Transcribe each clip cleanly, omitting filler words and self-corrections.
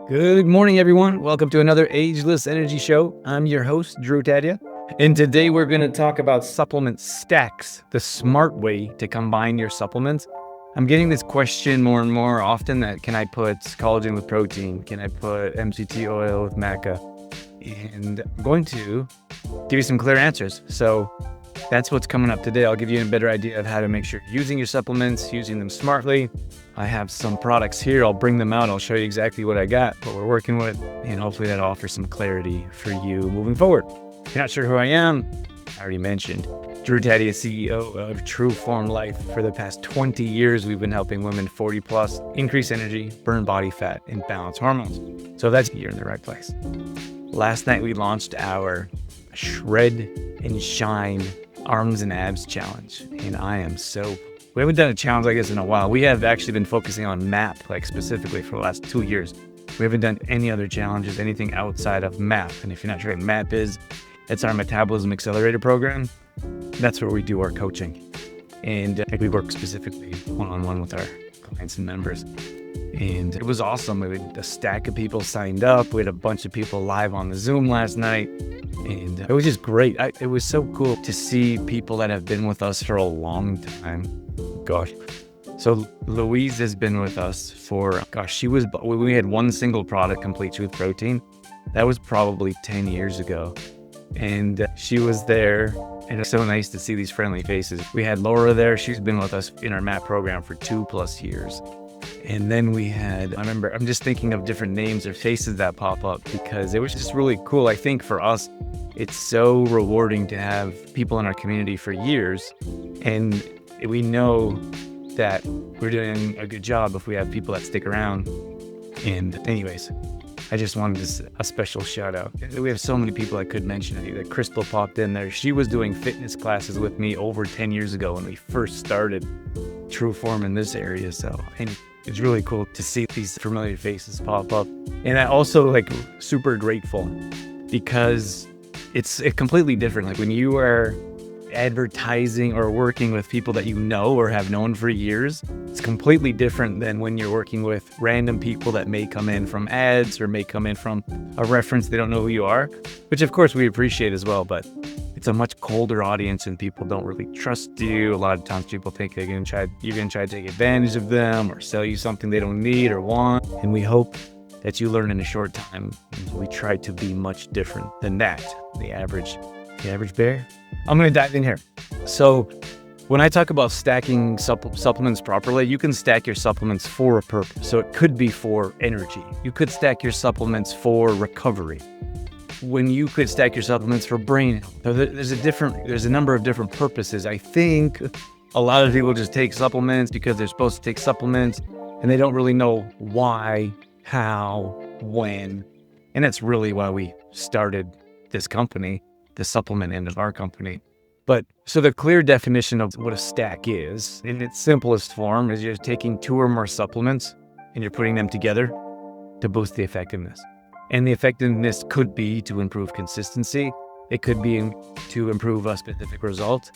Good morning, everyone. Welcome to another Ageless Energy Show. I'm your host, Drew Taddia. And today we're going to talk about supplement stacks, the smart way to combine your supplements. I'm getting this question more and more often that can I put collagen with protein? Can I put MCT oil with maca? And I'm going to give you some clear answers. So that's what's coming up today. I'll give you a better idea of how to make sure you're using your supplements, using them smartly. I have some products here. I'll bring them out. I'll show you exactly what I got, what we're working with, and hopefully that'll offer some clarity for you moving forward. If you're not sure who I am, I already mentioned. Drew Taddia, CEO of True Form Life. For the past 20 years, we've been helping women 40 plus increase energy, burn body fat, and balance hormones. So that's you're in the right place. Last night, we launched our Shred and Shine Arms and Abs Challenge, and we haven't done a challenge like this in a while. We have actually been focusing on MAP, specifically for the last 2 years. We haven't done any other challenges, anything outside of MAP. And if you're not sure what MAP is, it's our Metabolism Accelerator program. That's where we do our coaching. And we work specifically one-on-one with our clients and members. And it was awesome. We had a stack of people signed up. We had a bunch of people live on the Zoom last night. And it was just great. It was so cool to see people that have been with us for a long time. Gosh. So Louise has been with us for, we had one single product complete with protein. That was probably 10 years ago. And she was there. And it's so nice to see these friendly faces. We had Laura there. She's been with us in our MAP program for 2+ years. And then I'm just thinking of different names or faces that pop up because it was just really cool. I think for us, it's so rewarding to have people in our community for years. And we know that we're doing a good job if we have people that stick around. And anyways, I just wanted a special shout out. We have so many people I could mention. That Crystal popped in there. She was doing fitness classes with me over 10 years ago when we first started True Form in this area. And it's really cool to see these familiar faces pop up. And I also super grateful because it's completely different. When you are advertising or working with people that you know or have known for years, it's completely different than when you're working with random people that may come in from ads or may come in from a reference they don't know who you are, which of course we appreciate as well, but it's a much colder audience and people don't really trust you. A lot of times people think you're going to try to take advantage of them or sell you something they don't need or want, and we hope that you learn in a short time. We try to be much different than that, the average bear. I'm going to dive in here. So when I talk about stacking supplements properly, you can stack your supplements for a purpose. So it could be for energy. You could stack your supplements for recovery. When you could stack your supplements for brain health. So there's a number of different purposes. I think a lot of people just take supplements because they're supposed to take supplements and they don't really know why, how, when. And that's really why we started this company, the supplement end of our company. But so the clear definition of what a stack is, in its simplest form, is you're taking 2 or more supplements and you're putting them together to boost the effectiveness. And the effectiveness could be to improve consistency. It could be to improve a specific result,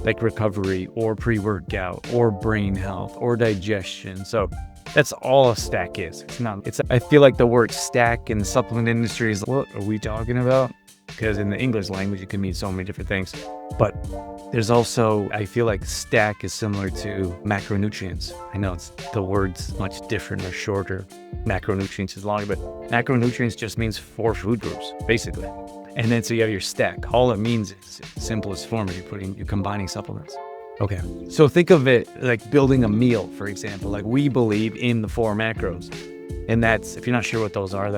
like recovery or pre-workout or brain health or digestion. So that's all a stack is. I feel like the word stack in the supplement industry is, what are we talking about? Because in the English language, it can mean so many different things. But there's also, I feel like stack is similar to macronutrients. I know the word's much different or shorter. Macronutrients is longer, but macronutrients just means 4 food groups, basically. And then so you have your stack. All it means is simplest form, you're combining supplements. Okay, so think of it like building a meal, for example. We believe in the 4 macros. And that's, if you're not sure what those are,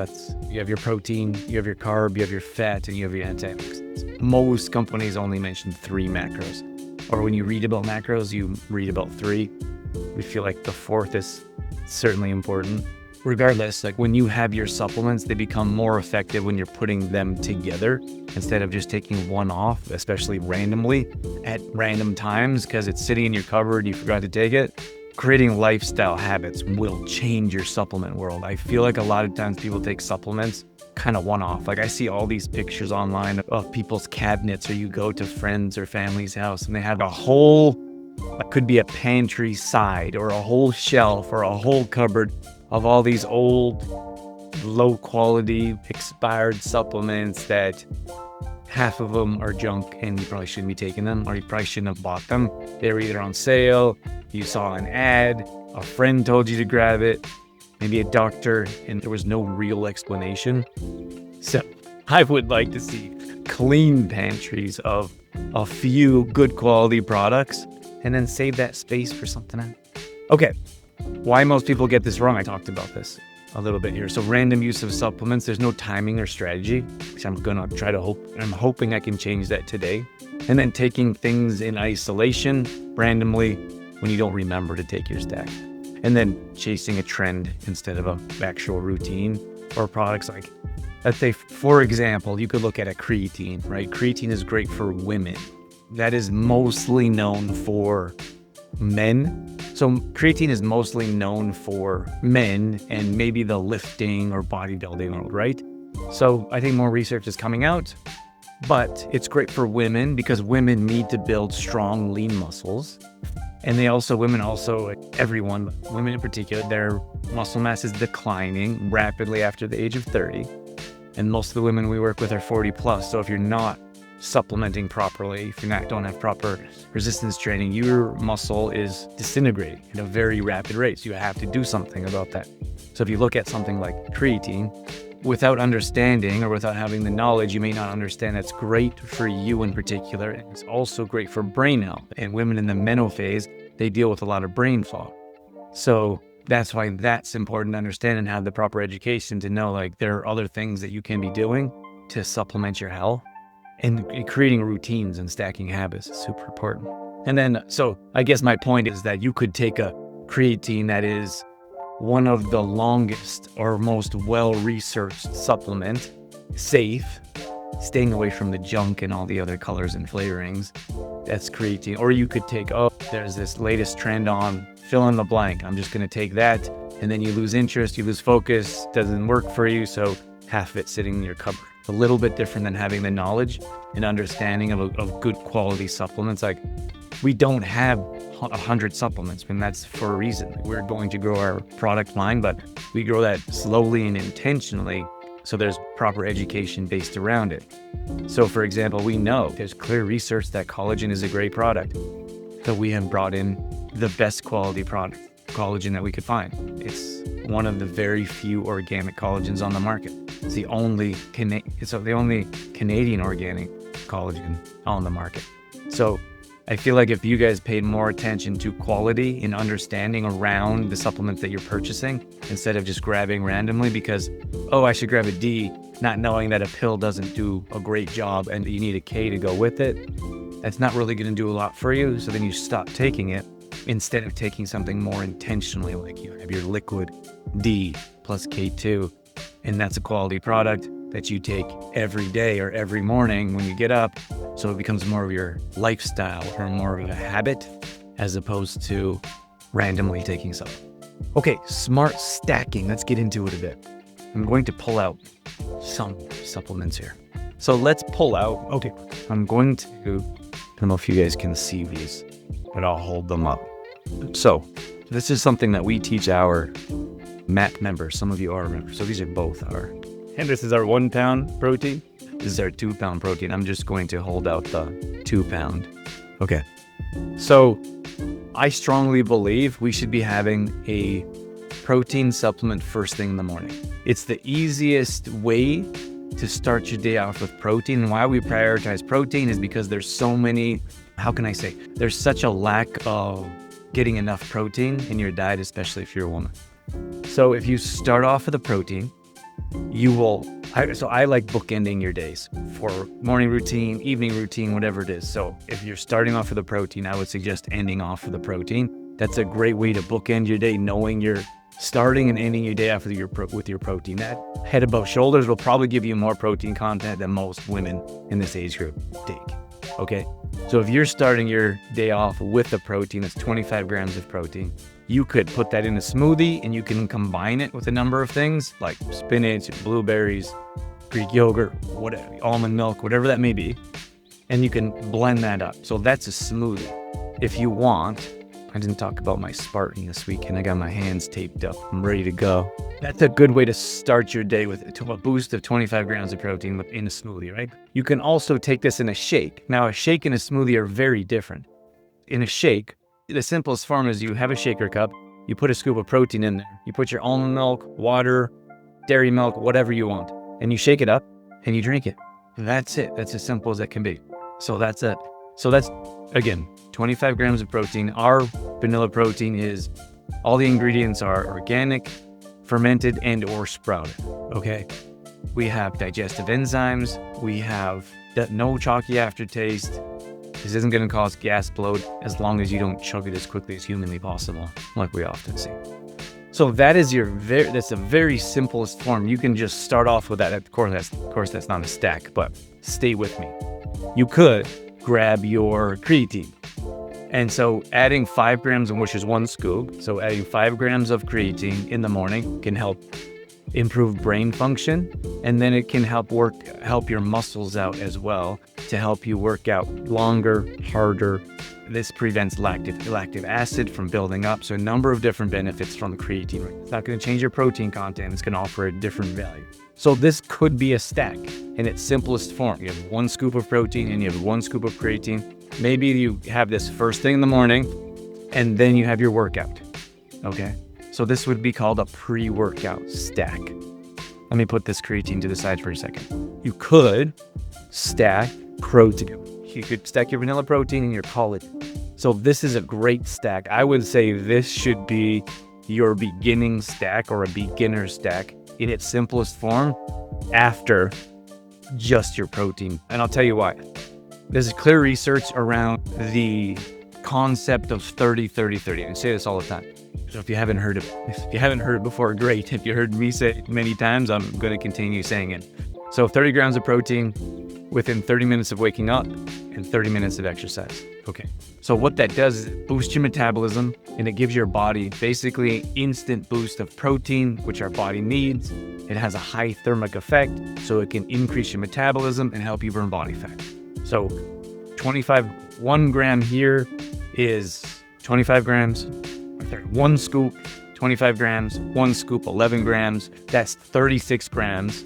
you have your protein, you have your carb, you have your fat, and you have your antioxidants. Most companies only mention 3 macros. Or when you read about macros, you read about 3. We feel like the 4th is certainly important. Regardless, when you have your supplements, they become more effective when you're putting them together instead of just taking one off, especially randomly at random times because it's sitting in your cupboard, you forgot to take it. Creating lifestyle habits will change your supplement world. I feel like a lot of times people take supplements kind of one-off. I see all these pictures online of people's cabinets, or you go to friends or family's house and they have a whole, it could be a pantry side or a whole shelf or a whole cupboard of all these old low quality expired supplements that half of them are junk and you probably shouldn't be taking them, or you probably shouldn't have bought them. They're either on sale, you saw an ad, a friend told you to grab it, maybe a doctor, and there was no real explanation. So I would like to see clean pantries of a few good quality products and then save that space for something else. Okay, why most people get this wrong, I talked about this a little bit here. So random use of supplements, there's no timing or strategy, which I'm hoping I can change that today. And then taking things in isolation randomly when you don't remember to take your stack. And then chasing a trend instead of an actual routine or products like, let's say, for example, you could look at a creatine, right? Creatine is great for women. That is mostly known for men. So creatine is mostly known for men and maybe the lifting or bodybuilding world, right? So I think more research is coming out, but it's great for women because women need to build strong, lean muscles. And women in particular, their muscle mass is declining rapidly after the age of 30. And most of the women we work with are 40 plus. So if you're not supplementing properly, if you don't have proper resistance training, your muscle is disintegrating at a very rapid rate. So you have to do something about that. So if you look at something like creatine, without understanding or without having the knowledge, you may not understand that's great for you in particular. And it's also great for brain health. And women in the menopause, they deal with a lot of brain fog. So that's why that's important to understand and have the proper education to know, like, there are other things that you can be doing to supplement your health. And creating routines and stacking habits is super important. And then, so I guess my point is that you could take a creatine that is one of the longest or most well-researched supplement, safe, staying away from the junk and all the other colors and flavorings. That's creatine. Or you could take, there's this latest trend on fill in the blank. I'm just going to take that. And then you lose interest, you lose focus, doesn't work for you. So half of it sitting in your cupboard. A little bit different than having the knowledge and understanding of good quality supplements. Like, we don't have 100 supplements, and that's for a reason. We're going to grow our product line, but we grow that slowly and intentionally. So there's proper education based around it. So for example, we know there's clear research that collagen is a great product. So we have brought in the best quality product, collagen that we could find. It's one of the very few organic collagens on the market. It's the only Canadian organic collagen on the market. So I feel like if you guys paid more attention to quality and understanding around the supplements that you're purchasing, instead of just grabbing randomly because, I should grab a D, not knowing that a pill doesn't do a great job and you need a K to go with it, that's not really going to do a lot for you. So then you stop taking it instead of taking something more intentionally, like you have your liquid D plus K2, and that's a quality product that you take every day or every morning when you get up. So it becomes more of your lifestyle or more of a habit as opposed to randomly taking something. Okay, smart stacking. Let's get into it a bit. I'm going to pull out some supplements here. So let's pull out, I'm going to, I don't know if you guys can see these, but I'll hold them up. So this is something that we teach our MAP members. Some of you are members. So these are both our, and this is our 1 pound protein. This is our 2 pound protein. I'm just going to hold out the 2 pound. Okay. So I strongly believe we should be having a protein supplement first thing in the morning. It's the easiest way to start your day off with protein. And why we prioritize protein is because there's so many, there's such a lack of getting enough protein in your diet, especially if you're a woman. So if you start off with a protein, I like bookending your days for morning routine, evening routine, whatever it is. So if you're starting off with a protein, I would suggest ending off with a protein. That's a great way to bookend your day, knowing you're starting and ending your day off with your protein. That head above shoulders will probably give you more protein content than most women in this age group take. Okay, so if you're starting your day off with a protein, that's 25 grams of protein, you could put that in a smoothie and you can combine it with a number of things like spinach, blueberries, Greek yogurt, whatever, almond milk, whatever that may be, and you can blend that up. So that's a smoothie. If you want, I didn't talk about my Spartan this weekend. I got my hands taped up. I'm ready to go. That's a good way to start your day with a boost of 25 grams of protein in a smoothie, right? You can also take this in a shake. Now, a shake and a smoothie are very different. In a shake, the simplest form is you have a shaker cup, you put a scoop of protein in there, you put your almond milk, water, dairy milk, whatever you want, and you shake it up and you drink it. That's it. That's as simple as it can be. So that's it. So that's, again, 25 grams of protein. Our vanilla protein is, all the ingredients are organic, fermented, and or sprouted, okay? We have digestive enzymes. We have no chalky aftertaste. This isn't going to cause gas bloat as long as you don't chug it as quickly as humanly possible, like we often see. So that is that's the very simplest form. You can just start off with that. Of course, that's not a stack, but stay with me. You could grab your creatine. And so adding 5 grams, which is 1 scoop, so adding 5 grams of creatine in the morning can help improve brain function, and then it can help your muscles out as well to help you work out longer, harder. This prevents lactic acid from building up. So a number of different benefits from creatine. It's not going to change your protein content. It's going to offer a different value. So this could be a stack in its simplest form. You have 1 scoop of protein and you have 1 scoop of creatine. Maybe you have this first thing in the morning and then you have your workout. Okay. So this would be called a pre-workout stack. Let me put this creatine to the side for a second. You could stack protein. You could stack your vanilla protein and your collagen. So this is a great stack. I would say this should be your beginning stack or a beginner stack in its simplest form after just your protein. And I'll tell you why. There's clear research around the concept of 30-30-30. I say this all the time. So if you haven't heard it before, great. If you heard me say it many times, I'm going to continue saying it. So 30 grams of protein within 30 minutes of waking up and 30 minutes of exercise. Okay. So what that does is it boosts your metabolism and it gives your body basically an instant boost of protein, which our body needs. It has a high thermic effect, so it can increase your metabolism and help you burn body fat. So 1 gram here is 25 grams. 1 scoop, 25 grams, 1 scoop, 11 grams. That's 36 grams.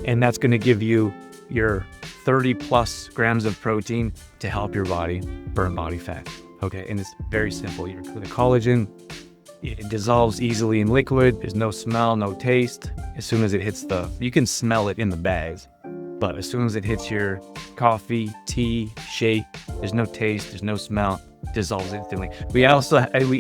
And that's going to give you your 30 plus grams of protein to help your body burn body fat. Okay, and it's very simple. The collagen, it dissolves easily in liquid. There's no smell, no taste. As soon as it hits you can smell it in the bags, but as soon as it hits your coffee, tea, shake, there's no taste, there's no smell, it dissolves instantly. We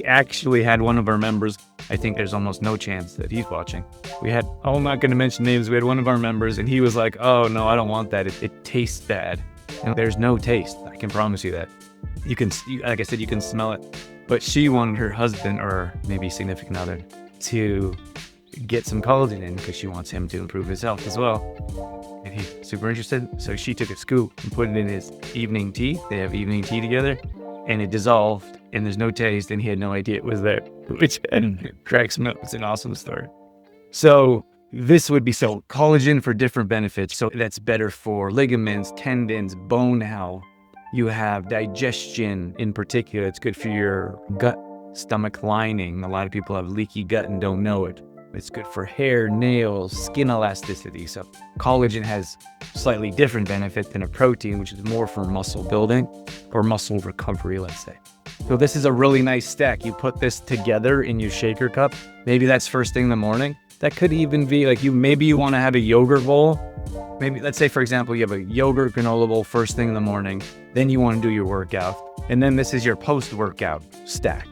actually had one of our members, I think there's almost no chance that he's watching. I'm not going to mention names. We had one of our members and he was like, oh no, I don't want that. It tastes bad. And there's no taste. I can promise you that. Like I said, you can smell it. But she wanted her husband or maybe significant other to get some collagen in because she wants him to improve his health as well. And he's super interested. So she took a scoop and put it in his evening tea. They have evening tea together. And it dissolved and there's no taste and he had no idea it was there, which cracks me up. It's an awesome story. So this would be collagen for different benefits. So that's better for ligaments, tendons, bone health. You have digestion in particular. It's good for your gut, stomach lining. A lot of people have leaky gut and don't know it. It's good for hair, nails, skin elasticity. So collagen has slightly different benefit than a protein, which is more for muscle building or muscle recovery, let's say. So this is a really nice stack. You put this together in your shaker cup. Maybe that's first thing in the morning. That could even be like maybe you want to have a yogurt bowl. Maybe let's say, for example, you have a yogurt granola bowl first thing in the morning. Then you want to do your workout. And then this is your post-workout stack.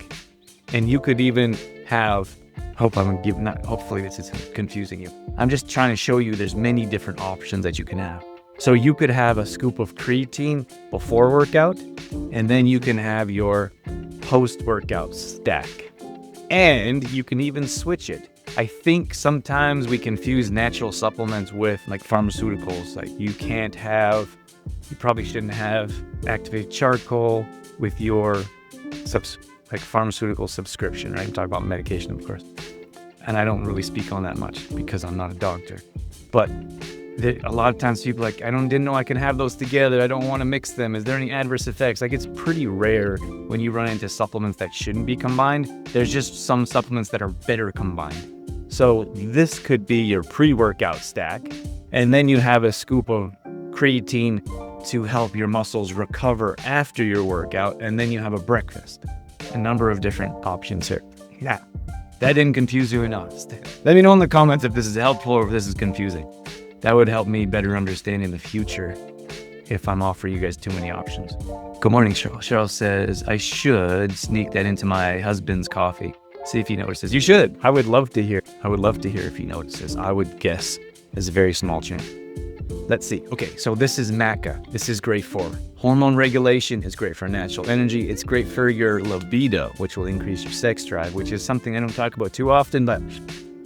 And you could even have hopefully this isn't confusing you. I'm just trying to show you there's many different options that you can have. So you could have a scoop of creatine before workout, and then you can have your post-workout stack. And you can even switch it. I think sometimes we confuse natural supplements with like pharmaceuticals. Like you probably shouldn't have activated charcoal with your pharmaceutical subscription, right? I'm talking about medication, of course. And I don't really speak on that much because I'm not a doctor. But A lot of times people are like, didn't know I can have those together. I don't want to mix them. Is there any adverse effects? Like, it's pretty rare when you run into supplements that shouldn't be combined. There's just some supplements that are better combined. So this could be your pre-workout stack. And then you have a scoop of creatine to help your muscles recover after your workout. And then you have a breakfast. A number of different options here. Yeah. That didn't confuse you enough. Let me know in the comments if this is helpful or if this is confusing. That would help me better understand in the future if I'm offering you guys too many options. Good morning, Cheryl. Cheryl says, I should sneak that into my husband's coffee. See if he notices. You should. I would love to hear. If he notices. I would guess there's a very small chance. Let's see. Okay, so this is maca. This is great for hormone regulation. It's great for natural energy. It's great for your libido, which will increase your sex drive, which is something I don't talk about too often, but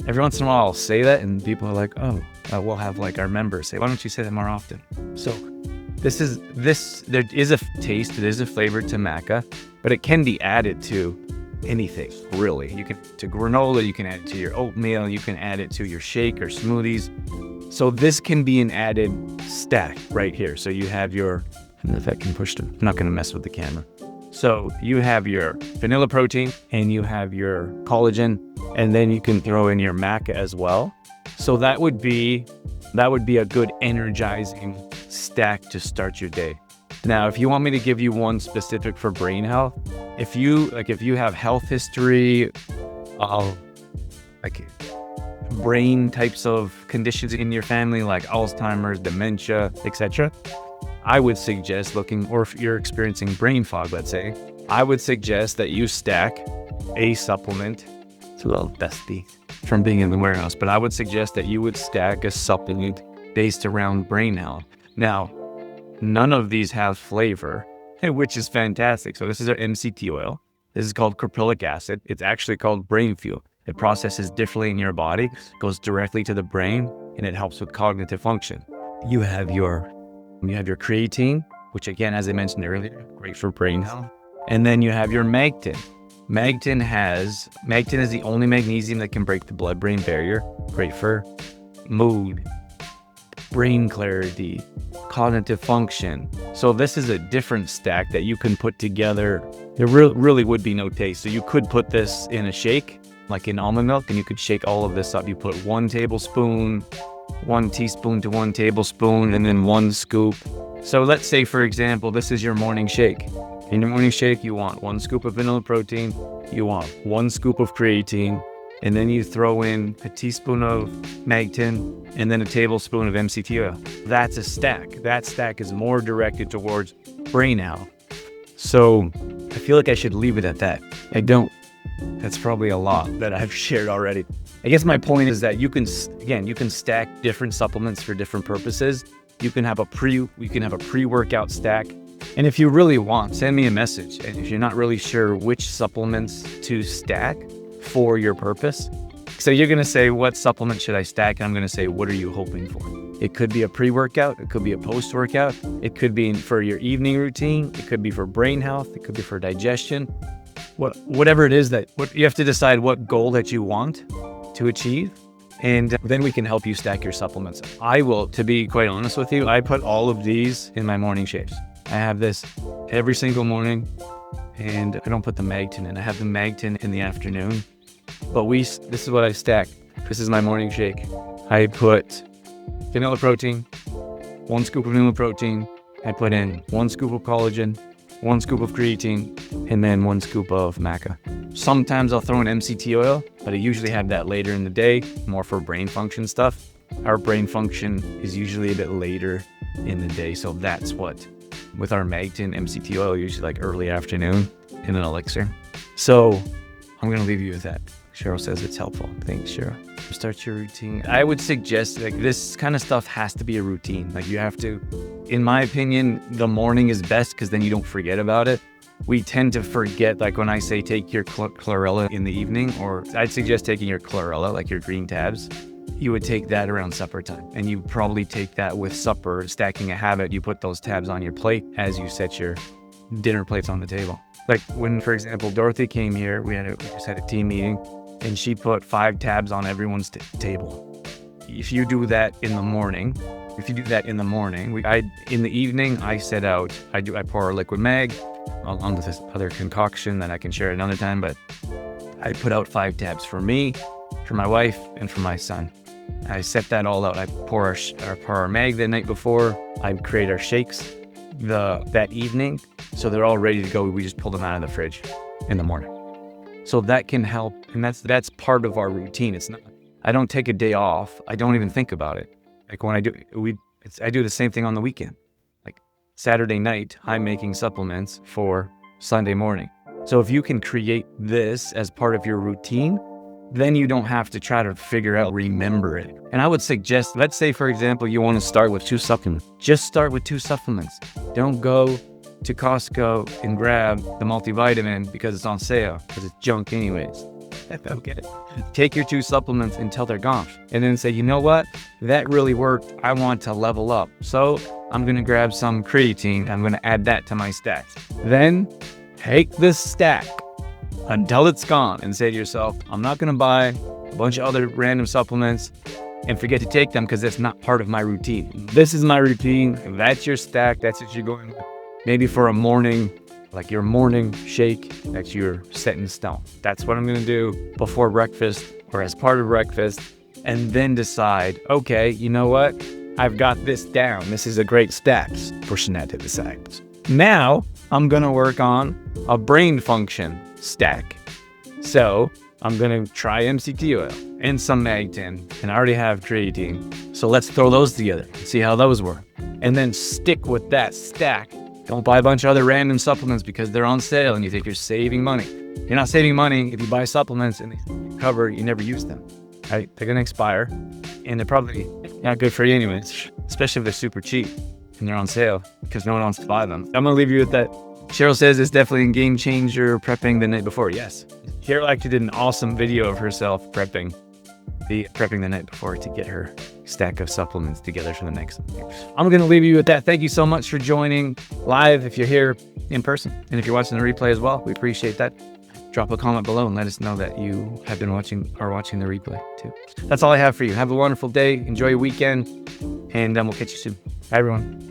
every once in a while I'll say that and people are like, oh, we'll have like our members say, why don't you say that more often? So there is a taste, there is a flavor to maca, but it can be added to anything, really. You can to granola, you can add it to your oatmeal, you can add it to your shake or smoothies. So this can be an added stack right here. So you have your, I don't know if I can push them. I'm not going to mess with the camera. So you have your vanilla protein and you have your collagen, and then you can throw in your maca as well. So that would be a good energizing stack to start your day. Now, if you want me to give you one specific for brain health, if you have health history of like brain types of conditions in your family, like Alzheimer's, dementia, etc., I would suggest or if you're experiencing brain fog, let's say, I would suggest that you stack a supplement. It's a little dusty from being in the warehouse, but I would suggest that you would stack a supplement based around brain health. Now, none of these have flavor, which is fantastic. So this is our MCT oil. This is called caprylic acid. It's actually called brain fuel. It processes differently in your body, goes directly to the brain, and it helps with cognitive function. You have your creatine, which again, as I mentioned earlier, great for brain health. And then you have your Magtin. Magtin is the only magnesium that can break the blood-brain barrier. Great for mood, brain clarity, cognitive function. So this is a different stack that you can put together. There really would be no taste. So you could put this in a shake, like in almond milk, and you could shake all of this up. You put 1 tablespoon, 1 teaspoon to 1 tablespoon, and then 1 scoop. So let's say, for example, this is your morning shake. In your morning shake, you want 1 scoop of vanilla protein, you want 1 scoop of creatine, and then you throw in a teaspoon of Magtin, and then a tablespoon of MCT oil. That's a stack. That stack is more directed towards brain health. So I feel like I should leave it at that. I don't. That's probably a lot that I've shared already. I guess my point is that you can stack different supplements for different purposes. You can have a pre-workout stack. And if you really want, send me a message. And if you're not really sure which supplements to stack for your purpose, so you're going to say, what supplement should I stack? And I'm going to say, what are you hoping for? It could be a pre-workout. It could be a post-workout. It could be for your evening routine. It could be for brain health. It could be for digestion. Whatever it is you have to decide what goal that you want to achieve. And then we can help you stack your supplements. I will, to be quite honest with you, I put all of these in my morning shakes. I have this every single morning, and I don't put the Magtin in. I have the Magtin in the afternoon. But this is what I stack. This is my morning shake. I put vanilla protein, 1 scoop of vanilla protein. I put in 1 scoop of collagen, 1 scoop of creatine, and then 1 scoop of maca. Sometimes I'll throw in MCT oil, but I usually have that later in the day, more for brain function stuff. Our brain function is usually a bit later in the day, so that's what, with our Magtin, MCT oil, usually like early afternoon in an elixir. So I'm going to leave you with that. Cheryl says it's helpful. Thanks, Cheryl. Start your routine. I would suggest this kind of stuff has to be a routine. Like you have to, in my opinion, the morning is best because then you don't forget about it. We tend to forget, like when I say take your chlorella in the evening, or I'd suggest taking your chlorella, like your green tabs. You would take that around supper time, and you probably take that with supper, stacking a habit. You put those tabs on your plate as you set your dinner plates on the table. Like when, for example, Dorothy came here, we just had a team meeting, and she put 5 tabs on everyone's table. If you do that in the morning, if you do that in the morning, in the evening, I pour a liquid mag along with this other concoction that I can share another time, but I put out 5 tabs for me, for my wife, and for my son. I set that all out. I pour our mag the night before. I create our shakes that evening, so they're all ready to go. We just pull them out of the fridge in the morning. So that can help, and that's part of our routine. It's not. I don't take a day off. I don't even think about it. Like when I do the same thing on the weekend. Like Saturday night, I'm making supplements for Sunday morning. So if you can create this as part of your routine, then you don't have to try to remember it. And I would suggest, let's say, for example, you want to start with 2 supplements. Just start with 2 supplements. Don't go to Costco and grab the multivitamin because it's on sale, because it's junk anyways. Okay. Take your 2 supplements until they're gone. And then say, you know what? That really worked. I want to level up. So I'm going to grab some creatine. I'm going to add that to my stacks. Then take this stack until it's gone and say to yourself, I'm not going to buy a bunch of other random supplements and forget to take them because that's not part of my routine. This is my routine. That's your stack. That's what you're going with. Maybe for a morning, like your morning shake, that you're set in stone. That's what I'm going to do before breakfast or as part of breakfast. And then decide, okay, you know what? I've got this down. This is a great stack. Pushing that to the side. Now I'm going to work on a brain function stack. So I'm going to try MCT oil and some Mag10, and I already have creatine. So let's throw those together and see how those work. And then stick with that stack. Don't buy a bunch of other random supplements because they're on sale and you think you're saving money. You're not saving money if you buy supplements and they cover, you never use them. Right? They're going to expire and they're probably not good for you anyways, especially if they're super cheap and they're on sale because no one wants to buy them. I'm going to leave you with that. Cheryl says it's definitely a game changer prepping the night before. Yes. Cheryl actually did an awesome video of herself prepping the night before to get her stack of supplements together for the next one. I'm going to leave you with that. Thank you so much for joining live if you're here in person. And if you're watching the replay as well, we appreciate that. Drop a comment below and let us know that you have been watching the replay too. That's all I have for you. Have a wonderful day. Enjoy your weekend. And we'll catch you soon. Bye, everyone.